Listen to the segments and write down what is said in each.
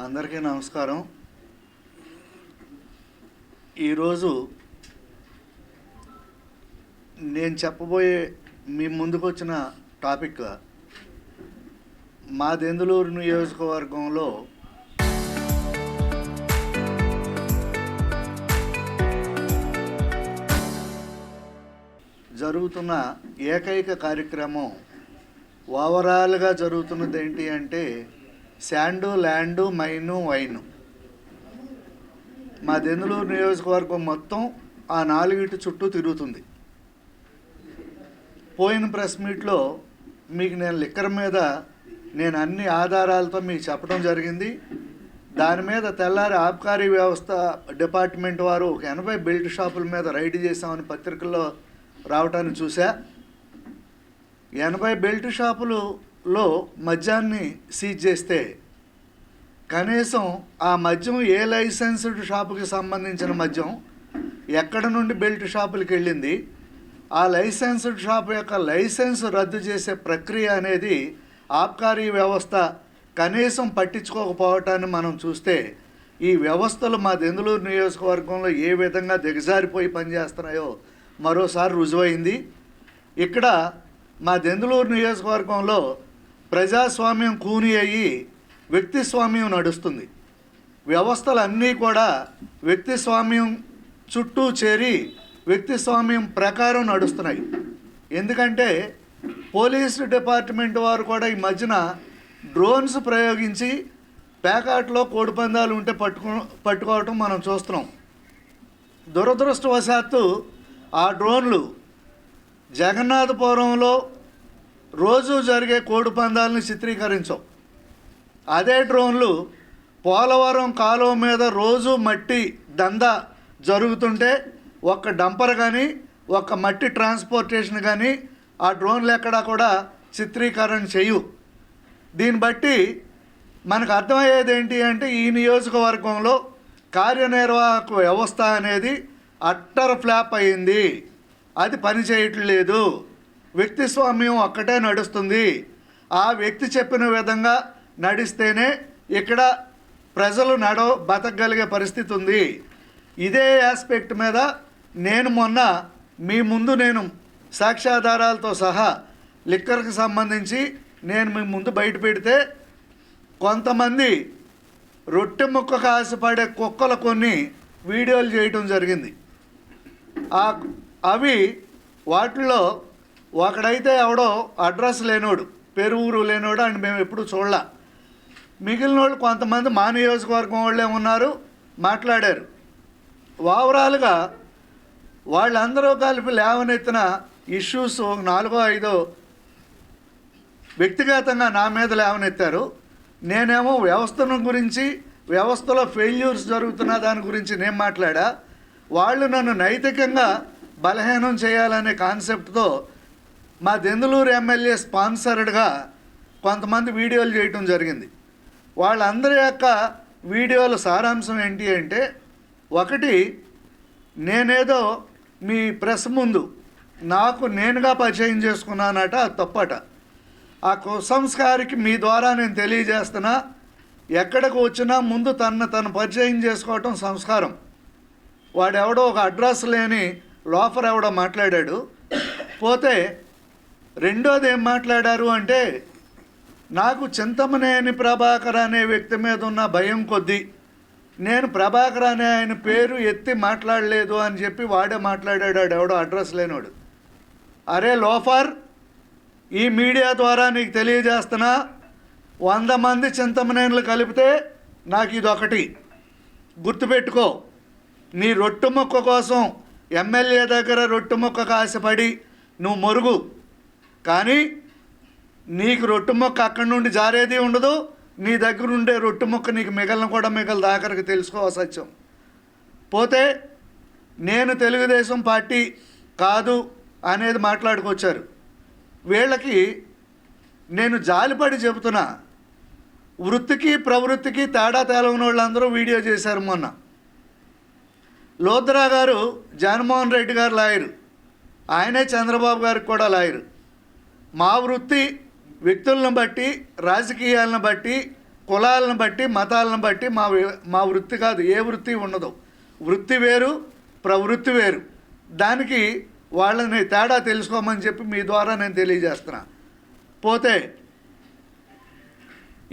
అందరికీ నమస్కారం. ఈరోజు నేను చెప్పబోయే మీ ముందుకు వచ్చిన టాపిక్ మా దెందులూరు నియోజకవర్గంలో జరుగుతున్న ఏకైక కార్యక్రమం ఓవరాల్గా జరుగుతున్నది ఏంటి అంటే శాండు, ల్యాండు, మైను, వైను. మా దెందులూరు నియోజకవర్గం మొత్తం ఆ నాలుగిటి చుట్టూ తిరుగుతుంది. పోయిన ప్రెస్ మీట్లో మీకు నేను లిక్కర్ మీద నేను అన్ని ఆధారాలతో మీకు చెప్పడం జరిగింది. దాని మీద తెల్లారి ఆబ్కారీ వ్యవస్థ డిపార్ట్మెంట్ వారు ఒక 80 బెల్ట్ షాపుల మీద రైడ్ చేశామని పత్రికల్లో రావటాన్ని చూసా. 80 బెల్ట్ షాపులలో మద్యాన్ని సీజ్ చేస్తే కనీసం ఆ మద్యం ఏ లైసెన్స్డ్ షాపుకి సంబంధించిన మద్యం ఎక్కడి నుండి బెల్ట్ షాపులకి వెళ్ళింది, ఆ లైసెన్స్డ్ షాపు యొక్క లైసెన్స్ రద్దు చేసే ప్రక్రియ అనేది ఆబ్కారీ వ్యవస్థ కనీసం పట్టించుకోకపోవటాన్ని మనం చూస్తే ఈ వ్యవస్థలు మా దెందులూరు నియోజకవర్గంలో ఏ విధంగా దిగజారిపోయి పనిచేస్తున్నాయో మరోసారి రుజువైంది. ఇక్కడ మా దెందులూరు నియోజకవర్గంలో ప్రజాస్వామ్యం కూని అయ్యి వ్యక్తిస్వామ్యం నడుస్తుంది. వ్యవస్థలన్నీ కూడా వ్యక్తిస్వామ్యం చుట్టూ చేరి వ్యక్తిస్వామ్యం ప్రకారం నడుస్తున్నాయి. ఎందుకంటే పోలీసు డిపార్ట్మెంట్ వారు కూడా ఈ మధ్యన డ్రోన్స్ ప్రయోగించి ప్యాకాట్లో కోడిపందాలు ఉంటే పట్టుకోవటం మనం చూస్తున్నాం. దురదృష్టవశాత్తు ఆ డ్రోన్లు జగన్నాథపురంలో రోజు జరిగే కోడి పందాలని చిత్రీకరించవు. అదే డ్రోన్లు పోలవరం కాలువ మీద రోజు మట్టి దందా జరుగుతుంటే ఒక్క డంపర్ కానీ ఒక్క మట్టి ట్రాన్స్పోర్టేషన్ కానీ ఆ డ్రోన్లు ఎక్కడా కూడా చిత్రీకరణ చేయు. దీన్ని బట్టి మనకు అర్థమయ్యేది ఏంటి అంటే ఈ నియోజకవర్గంలో కార్యనిర్వాహక వ్యవస్థ అనేది అట్టర్ ఫ్లాప్ అయింది. అది పని చేయట్లేదు. వ్యక్తిస్వామ్యం ఒక్కటే నడుస్తుంది. ఆ వ్యక్తి చెప్పిన విధంగా నడిస్తేనే ఇక్కడ ప్రజలు బతకగలిగే పరిస్థితి ఉంది. ఇదే ఆస్పెక్ట్ మీద నేను మొన్న మీ ముందు నేను సాక్ష్యాధారాలతో సహా లిక్కర్కి సంబంధించి నేను మీ ముందు బయట పెడితే కొంతమంది రొట్టె ముక్కకు ఆశపడే కుక్కలు కొన్ని వీడియోలు చేయటం జరిగింది. అవి వాటిల్లో ఒకడైతే ఎవడో అడ్రస్ లేనోడు, పెరువురు లేనోడు అని మేము ఎప్పుడు చూడలే. మిగిలిన వాళ్ళు కొంతమంది మా నియోజకవర్గం వాళ్ళే ఉన్నారు, మాట్లాడారు. ఓవరాల్గా వాళ్ళందరూ కలిపి లేవనెత్తిన ఇష్యూస్ 4-5 వ్యక్తిగతంగా నా మీద లేవనెత్తారు. నేనేమో వ్యవస్థను గురించి, వ్యవస్థలో ఫెయిల్యూర్స్ జరుగుతున్న దాని గురించి నేను మాట్లాడా. వాళ్ళు నన్ను నైతికంగా బలహీనం చేయాలనే కాన్సెప్ట్తో మా దెందులూరు ఎమ్మెల్యే స్పాన్సర్డ్గా కొంతమంది వీడియోలు చేయటం జరిగింది. వాళ్ళందరి యొక్క వీడియోల సారాంశం ఏంటి అంటే, ఒకటి, నేనేదో మీ ప్రెస్ ముందు నాకు నేనుగా పరిచయం చేసుకున్నానట, అది తప్పట. ఆ కుసంస్కారికి మీ ద్వారా నేను తెలియజేస్తున్నా, ఎక్కడికి వచ్చినా ముందు తను పరిచయం చేసుకోవటం సంస్కారం. వాడెవడో ఒక అడ్రస్ లేని లోఫర్ ఎవడో మాట్లాడాడు. పోతే రెండోది ఏం మాట్లాడారు అంటే, నాకు చింతమనేని ప్రభాకర్ అనే వ్యక్తి మీద ఉన్న భయం కొద్దీ నేను ప్రభాకర్ అనే ఆయన పేరు ఎత్తి మాట్లాడలేదు అని చెప్పి వాడే మాట్లాడాడు. ఎవడో అడ్రస్ లేనోడు. అరే లోఫర్, ఈ మీడియా ద్వారా నీకు తెలియజేస్తున్నా, 100 మంది చింతమనేనులు కలిపితే నాకు ఇదొకటి. గుర్తుపెట్టుకో, నీ రొట్టు మొక్క కోసం ఎమ్మెల్యే దగ్గర రొట్టు మొక్కకు ఆశపడి నువ్వు మొరుగు, కానీ నీకు రొట్టు మొక్క అక్కడి నుండి జారేది ఉండదు. నీ దగ్గర ఉండే రొట్టు మొక్క నీకు మిగలను కూడా మిగలదు. ఆఖరికి తెలుసుకో సత్యం. పోతే నేను తెలుగుదేశం పార్టీ కాదు అనేది మాట్లాడుకొచ్చారు. వీళ్ళకి నేను జాలిపడి చెబుతున్నా, వృత్తికి ప్రవృత్తికి తేడా తెలవని వాళ్ళందరూ వీడియో చేశారు. మొన్న లోద్రా గారు జగన్మోహన్ రెడ్డి గారు లాయరు, ఆయనే చంద్రబాబు గారికి కూడా లాయరు. మా వృత్తి వ్యక్తులను బట్టి, రాజకీయాలను బట్టి కులాలను బట్టి మతాలను బట్టి మా వృత్తి కాదు, ఏ వృత్తి ఉండదు. వృత్తి వేరు, ప్రవృత్తి వేరు. దానికి వాళ్ళని తేడా తెలుసుకోమని చెప్పి మీ ద్వారా నేను తెలియజేస్తున్నా. పోతే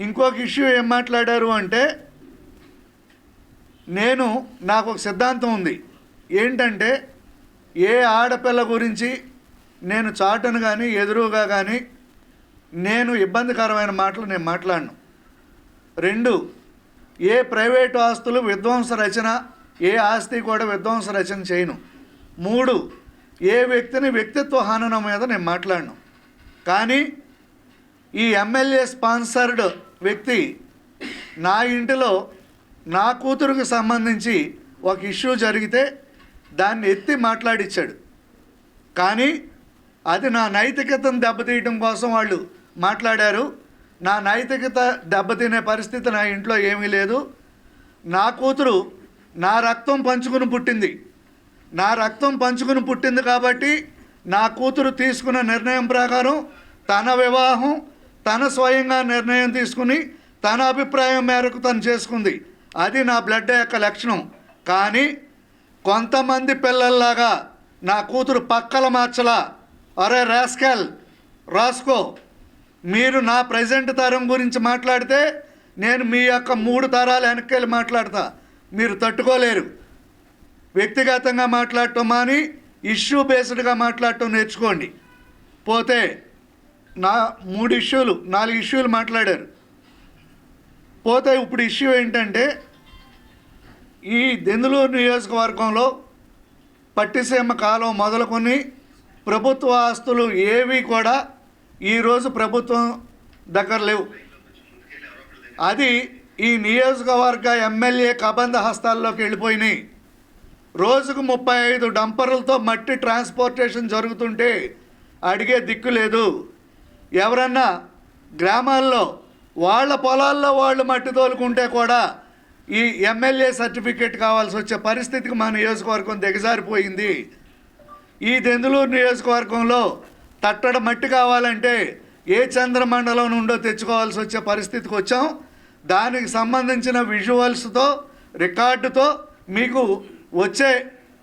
ఇంకొక ఇష్యూ ఏం మాట్లాడారు అంటే, నాకు ఒక సిద్ధాంతం ఉంది. ఏంటంటే, ఏ ఆడపిల్ల గురించి నేను చాటును కానీ ఎదురుగా కానీ నేను ఇబ్బందికరమైన మాటలు నేను మాట్లాడను. 2, ఏ ప్రైవేటు ఆస్తులు విధ్వంస రచన, ఏ ఆస్తి కూడా విధ్వంస రచన చేయను. 3, ఏ వ్యక్తిని వ్యక్తిత్వ హననం మీద నేను మాట్లాడను. కానీ ఈ ఎమ్మెల్యే స్పాన్సర్డ్ వ్యక్తి నా ఇంటిలో నా కూతురుకు సంబంధించి ఒక ఇష్యూ జరిగితే దాన్ని ఎత్తి మాట్లాడిచ్చాడు. కానీ అది నా నైతికతను దెబ్బతీయడం కోసం వాళ్ళు మాట్లాడారు. నా నైతికత దెబ్బతినే పరిస్థితి నా ఇంట్లో ఏమీ లేదు. నా కూతురు నా రక్తం పంచుకుని పుట్టింది. నా రక్తం పంచుకుని పుట్టింది కాబట్టి నా కూతురు తీసుకున్న నిర్ణయం ప్రకారం తన వివాహం తన స్వయంగా నిర్ణయం తీసుకుని తన అభిప్రాయం మేరకు తను చేసుకుంది. అది నా బ్లడ్ యొక్క లక్షణం. కానీ కొంతమంది పిల్లల్లాగా నా కూతురు పక్కల మార్చలా. అరే రాస్కెల్, రాసుకో, మీరు నా ప్రజెంట్ తరం గురించి మాట్లాడితే నేను మీ యొక్క 3 తరాలు వెనక్కి మాట్లాడతా. మీరు తట్టుకోలేరు. వ్యక్తిగతంగా మాట్లాడటం మాని ఇష్యూ బేస్డ్గా మాట్లాడటం నేర్చుకోండి. పోతే 4 ఇష్యూలు మాట్లాడారు. పోతే ఇప్పుడు ఇష్యూ ఏంటంటే, ఈ దెందులూరు నియోజకవర్గంలో పట్టిసీమ కాలం మొదలుకొని ప్రభుత్వ ఆస్తులు ఏవి కూడా ఈరోజు ప్రభుత్వం దగ్గర లేవు. అది ఈ నియోజకవర్గ ఎమ్మెల్యే కబంధ హస్తాల్లోకి వెళ్ళిపోయినాయి. రోజుకు 35 డంపర్లతో మట్టి ట్రాన్స్పోర్టేషన్ జరుగుతుంటే అడిగే దిక్కు లేదు. ఎవరన్నా గ్రామాల్లో వాళ్ళ పొలాల్లో వాళ్ళు మట్టి తోలుకుంటే కూడా ఈ ఎమ్మెల్యే సర్టిఫికేట్ కావాల్సి వచ్చే పరిస్థితికి మా నియోజకవర్గం దిగజారిపోయింది. ఈ దెందులూరు నియోజకవర్గంలో తట్టడ మట్టి కావాలంటే ఏ చంద్రమండలం నుండో తెచ్చుకోవాల్సి వచ్చే పరిస్థితికి వచ్చాం. దానికి సంబంధించిన విజువల్స్తో రికార్డుతో మీకు వచ్చే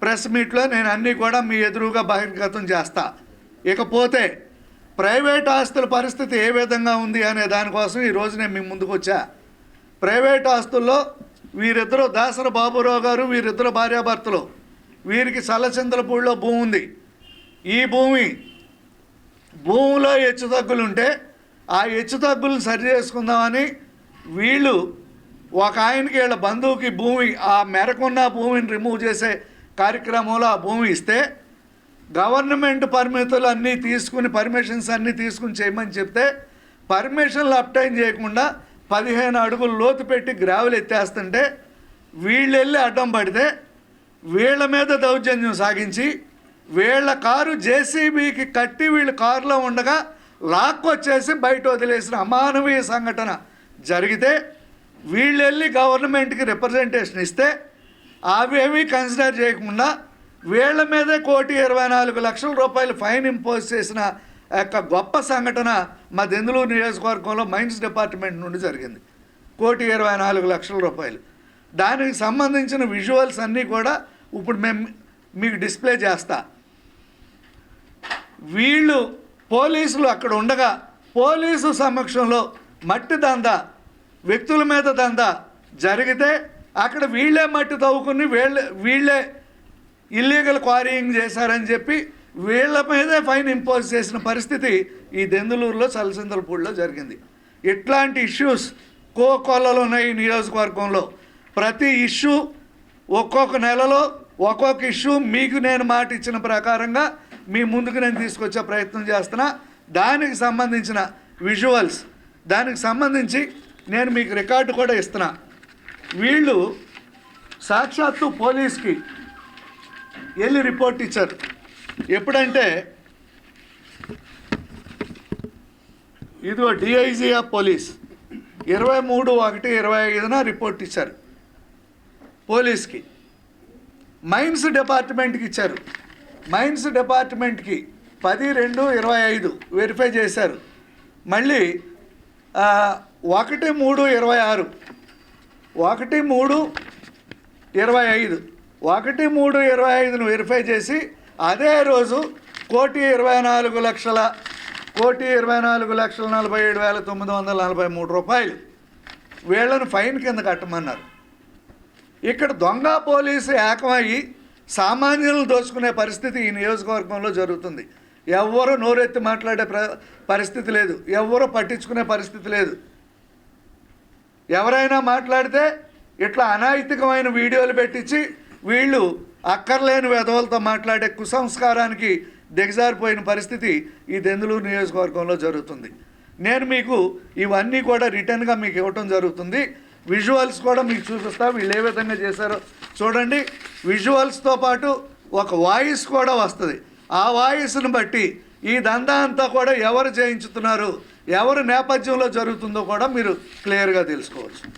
ప్రెస్ మీట్లో నేను అన్నీ కూడా మీ ఎదురుగా బహిర్గతం చేస్తా. ఇకపోతే ప్రైవేట్ ఆస్తుల పరిస్థితి ఏ విధంగా ఉంది అనే దానికోసం ఈరోజు నేను మీ ముందుకు వచ్చా. ప్రైవేట్ ఆస్తుల్లో వీరిద్దరూ దాసర బాబురావు గారు, వీరిద్దరు భార్యాభర్తలు, వీరికి సల్లచంద్రపూడిలో భూమి ఉంది. ఈ భూమిలో హెచ్చుతగ్గులుంటే ఆ హెచ్చుతగ్గులను సరి చేసుకుందామని వీళ్ళు ఒక ఆయనకి వీళ్ళ బంధువుకి భూమి, ఆ మేరకున్న భూమిని రిమూవ్ చేసే కార్యక్రమంలో ఆ భూమి ఇస్తే గవర్నమెంట్ పర్మిషన్స్ అన్నీ తీసుకుని చేయమని చెప్తే పర్మిషన్లు అప్టైన్ చేయకుండా 15 అడుగులు లోతు పెట్టి గ్రావెల్ ఎత్తేస్తుంటే వీళ్ళు వెళ్ళి అడ్డం పడితే వీళ్ళ మీద దౌర్జన్యం సాగించి వీళ్ళ కారు జేసీబీకి కట్టి వీళ్ళు కారులో ఉండగా లాక్కొచ్చేసి బయట వదిలేసిన అమానవీయ సంఘటన జరిగితే వీళ్ళు వెళ్ళి గవర్నమెంట్కి రిప్రజెంటేషన్ ఇస్తే అవేమీ కన్సిడర్ చేయకుండా వీళ్ళ మీదే 1,24,00,000 రూపాయలు ఫైన్ ఇంపోజ్ చేసిన యొక్క గొప్ప సంఘటన మా దెందులూరు నియోజకవర్గంలో మైన్స్ డిపార్ట్మెంట్ నుండి జరిగింది. 1,24,00,000 రూపాయలు. దానికి సంబంధించిన విజువల్స్ అన్నీ కూడా ఇప్పుడు మేము మీకు డిస్ప్లే చేస్తా. వీళ్ళు పోలీసులు అక్కడ ఉండగా పోలీసు సమక్షంలో మట్టి దందా, వ్యక్తుల మీద దందా జరిగితే అక్కడ వీళ్ళే మట్టి తవ్వుకుని వీళ్ళే ఇల్లీగల్ క్వారీయింగ్ చేశారని చెప్పి వీళ్ళ మీదే ఫైన్ ఇంపోజ్ చేసిన పరిస్థితి ఈ దెందులూరులో సలసిందలపూడిలో జరిగింది. ఇట్లాంటి ఇష్యూస్ కోకొల్లలు ఉన్నాయి ఈ నియోజకవర్గంలో. ప్రతి ఇష్యూ ఒక్కొక్క నెలలో ఒక్కొక్క ఇష్యూ మీకు నేను మాట ఇచ్చిన ప్రకారంగా మీ ముందుకు నేను తీసుకొచ్చే ప్రయత్నం చేస్తున్నా. దానికి సంబంధించిన విజువల్స్, దానికి సంబంధించి నేను మీకు రికార్డు కూడా ఇస్తున్నా. వీళ్ళు సాక్షాత్తు పోలీస్కి వెళ్ళి రిపోర్ట్ ఇచ్చారు. ఎప్పుడంటే ఇదిగో డిఐజీ ఆఫ్ పోలీస్ 23/1/25 రిపోర్ట్ ఇచ్చారు పోలీస్కి. మైన్స్ డిపార్ట్మెంట్కి ఇచ్చారు. మైన్స్ డిపార్ట్మెంట్కి 10/2/25 వెరిఫై చేశారు. మళ్ళీ 1/3/26, 1/3/25, 1/3/25ను వెరిఫై చేసి అదే రోజు 1,24,47,943 రూపాయలు వీళ్ళను ఫైన్ కింద కట్టమన్నారు. ఇక్కడ దొంగ పోలీసు ఏకమయ్యి సామాన్యులను దోచుకునే పరిస్థితి ఈ నియోజకవర్గంలో జరుగుతుంది. ఎవ్వరూ నోరెత్తి మాట్లాడే పరిస్థితి లేదు, ఎవ్వరూ పట్టించుకునే పరిస్థితి లేదు. ఎవరైనా మాట్లాడితే ఇట్లా అనైతికమైన వీడియోలు పెట్టించి వీళ్ళు అక్కర్లేని వెధవలతో మాట్లాడే కుసంస్కారానికి దిగజారిపోయిన పరిస్థితి ఈ దెందులూరు నియోజకవర్గంలో జరుగుతుంది. నేను మీకు ఇవన్నీ కూడా రిటర్న్గా మీకు ఇవ్వటం జరుగుతుంది. విజువల్స్ కూడా మీకు చూపిస్తా, వీళ్ళు ఏ విధంగా చేశారో చూడండి. విజువల్స్తో పాటు ఒక వాయిస్ కూడా వస్తుంది. ఆ వాయిస్ను బట్టి ఈ దందా అంతా కూడా ఎవరు చేయించుతున్నారు, ఎవరు నేపథ్యంలో జరుగుతుందో కూడా మీరు క్లియర్గా తెలుసుకోవచ్చు.